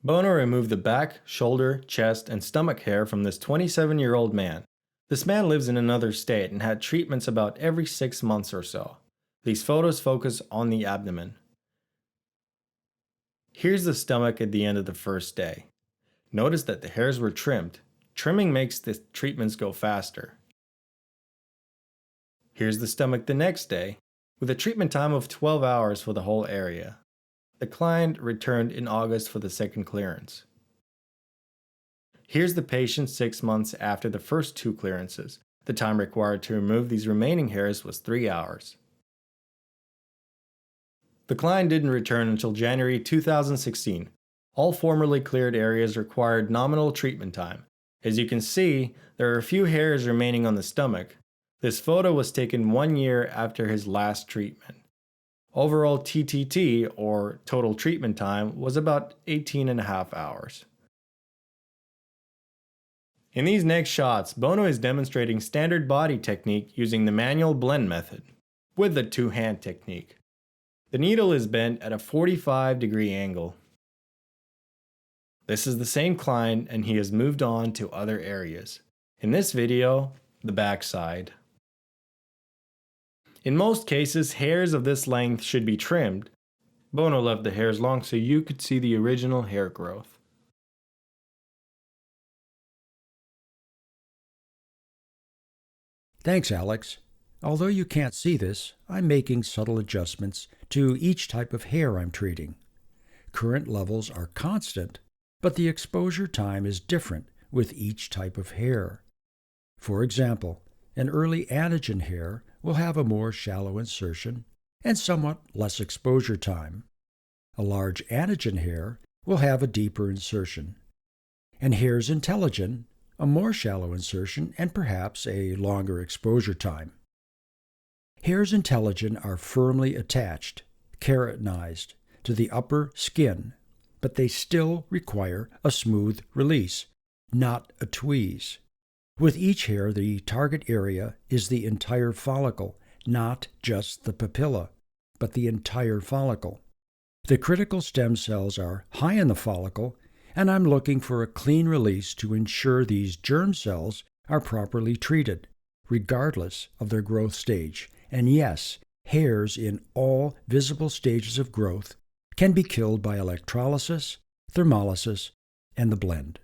Bono removed the back, shoulder, chest, and stomach hair from this 27-year-old man. This man lives in another state and had treatments about every 6 months or so. These photos focus on the abdomen. Here's the stomach at the end of the first day. Notice that the hairs were trimmed. Trimming makes the treatments go faster. Here's the stomach the next day, with a treatment time of 12 hours for the whole area. The client returned in August for the second clearance. Here's the patient 6 months after the first 2 clearances. The time required to remove these remaining hairs was 3 hours. The client didn't return until January 2016. All formerly cleared areas required nominal treatment time. As you can see, there are a few hairs remaining on the stomach. This photo was taken 1 year after his last treatment. Overall TTT, or total treatment time, was about 18.5 hours. In these next shots, Bono is demonstrating standard body technique using the manual blend method, with the two-hand technique. The needle is bent at a 45-degree angle. This is the same client and he has moved on to other areas. In this video, the backside. In most cases, hairs of this length should be trimmed. Bono left the hairs long so you could see the original hair growth. Thanks, Alex. Although you can't see this, I'm making subtle adjustments to each type of hair I'm treating. Current levels are constant, but the exposure time is different with each type of hair. For example, an early anagen hair will have a more shallow insertion and somewhat less exposure time. A large anagen hair will have a deeper insertion. And hairs in telogen, a more shallow insertion and perhaps a longer exposure time. Hairs in telogen are firmly attached, keratinized, to the upper skin, but they still require a smooth release, not a tweeze. With each hair, the target area is the entire follicle, not just the papilla, but the entire follicle. The critical stem cells are high in the follicle, and I'm looking for a clean release to ensure these germ cells are properly treated, regardless of their growth stage. And yes, hairs in all visible stages of growth can be killed by electrolysis, thermolysis, and the blend.